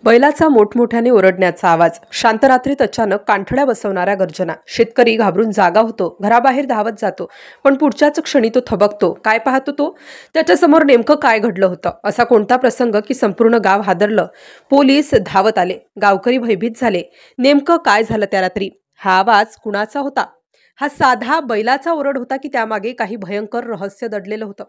बैलाचा मोठमोठ्याने ओरडण्याचा आवाज, शांत रात्रीत अचानक कानठळ्या बसवणाऱ्या गर्जना. शेतकरी घाबरून जागा होतो, घराबाहेर धावत जातो, पण पुढच्याच क्षणी तो थबकतो. काय पाहतो तो? त्याच्यासमोर नेमकं काय घडलं होतं? असा कोणता प्रसंग की संपूर्ण गाव हादरलं. पोलीस धावत आले, गावकरी भयभीत झाले. नेमकं काय झालं त्या रात्री? हा आवाज कुणाचा होता? हा साधा बैलाचा ओरड होता की त्यामागे काही भयंकर रहस्य दडलेलं होतं?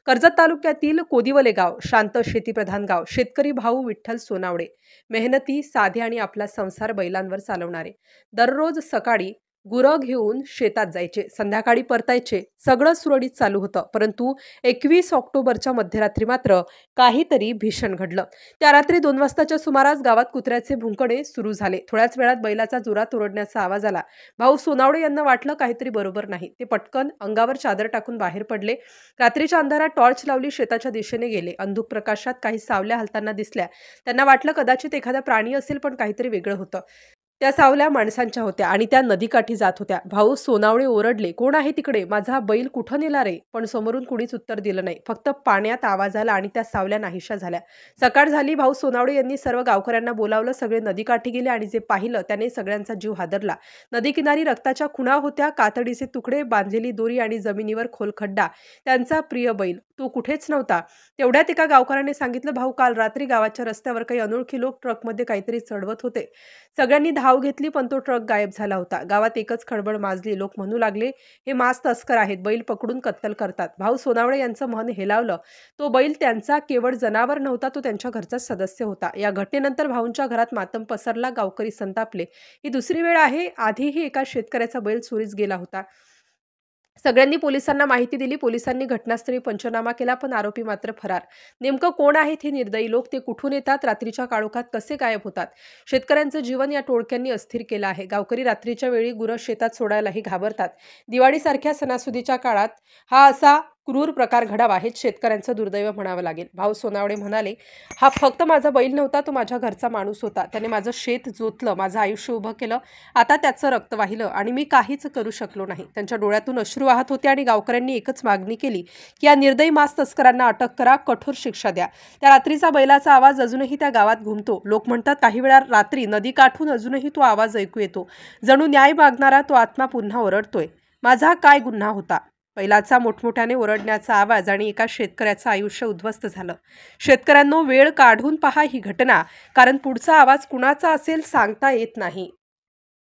कर्जत तालुक्यातील कोदिवले गाव, शांत शेतीप्रधान गाव. शेतकरी भाऊ विठ्ठल सोनावडे, मेहनती, साधे आणि आपला संसार बैलांवर चालवणारे. दररोज सकाळी गुरं घेऊन शेतात जायचे, संध्याकाळी परतायचे. सगळं सुरळीत चालू होतं, परंतु 21 ऑक्टोबरच्या मध्यरात्री मात्र काहीतरी भीषण घडलं. त्या रात्री 2 वाजताच्या सुमारास गावात कुत्र्याचे भुंकणे सुरू झाले. थोड्याच वेळात बैलाचा जोरात ओरडण्याचा आवाज आला. भाऊ सोनावडे यांना वाटलं काहीतरी बरोबर नाही. ते पटकन अंगावर चादर टाकून बाहेर पडले. रात्रीच्या अंधारात टॉर्च लावली, शेताच्या दिशेने गेले. अंधुक प्रकाशात काही सावल्या हलताना दिसल्या. त्यांना वाटलं कदाचित एखादा प्राणी असेल, पण काहीतरी वेगळं होतं. त्या सावल्या माणसांच्या होत्या आणि त्या नदीकाठी जात होत्या. भाऊ सोनावळे ओरडले, "कोण आहे तिकडे? माझा बैल कुठं नेला रे?" पण समोरून कुणीच उत्तर दिलं नाही. फक्त पाण्यात आवाज आला आणि त्या सावल्या नाहीशा झाल्या. सकाळ झाली. भाऊ सोनावळे यांनी सर्व गावकऱ्यांना बोलावलं. सगळे नदीकाठी गेले आणि जे पाहिलं त्याने सगळ्यांचा जीव हादरला. नदीकिनारी रक्ताच्या खुणा होत्या, कातडीचे तुकडे, बांधलेली दोरी आणि जमिनीवर खोल खड्डा. त्यांचा प्रिय बैल तो कुठेच नव्हता. तेवढ्यात एका गावकऱ्याने सांगितलं, "भाऊ, काल रात्री गावाच्या रस्त्यावर काही अनोळखी लोक ट्रकमध्ये काहीतरी चढवत होते." सगळ्यांनी धाव घेतली, पण तो ट्रक गायब झाला होता. गावात एकच खळबळ माजली. लोक म्हणू लागले, "हे मांस तस्कर आहेत, बैल पकडून कत्तल करतात." भाऊ सोनावळे यांचं मन हेलावलं. तो बैल त्यांचा केवळ जनावर नव्हता, तो त्यांच्या घरचा सदस्य होता. या घटनेनंतर भाऊंच्या घरात मातम पसरला. गावकरी संतापले. ही दुसरी वेळ आहे. आधीही एका शेतकऱ्याचा बैल चोरीस गेला होता. सगळ्यांनी पोलिसांना माहिती दिली. पोलिसांनी घटनास्थळी पंचनामा केला, पण आरोपी मात्र फरार. नेमकं कोण आहेत हे निर्दयी लोक? ते कुठून येतात? रात्रीच्या काळोखात कसे गायब होतात? शेतकऱ्यांचं जीवन या टोळक्यांनी अस्थिर केलं आहे. गावकरी रात्रीच्या वेळी गुरं शेतात सोडायलाही घाबरतात. दिवाळीसारख्या सणासुदीच्या काळात हा असा क्रूर प्रकार घडावा हेच शेतकऱ्यांचं दुर्दैव म्हणावं लागेल. भाऊ सोनावडे म्हणाले, "हा फक्त माझा बैल नव्हता, तो माझ्या घरचा माणूस होता. त्याने माझं शेत जोतलं, माझं आयुष्य उभं केलं. आता त्याचं रक्त वाहिलं आणि मी काहीच करू शकलो नाही." त्यांच्या डोळ्यातून अश्रू वाहत होते आणि गावकऱ्यांनी एकच मागणी केली की या निर्दयी मांस तस्करांना अटक करा, कठोर शिक्षा द्या. त्या रात्रीचा बैलाचा आवाज अजूनही त्या गावात घुमतो. लोक म्हणतात काही वेळा रात्री नदीकाठून अजूनही तो आवाज ऐकू येतो. जणू न्याय मागणारा तो आत्मा पुन्हा ओरडतोय. माझा काय गुन्हा होता? बैलाचा मोठमोठ्याने ओरडण्याचा आवाज आणि एका शेतकऱ्याचं आयुष्य उद्ध्वस्त झालं. शेतकऱ्यांनो, वेळ काढून पहा ही घटना, कारण पुढचा आवाज कुणाचा असेल सांगता येत नाही.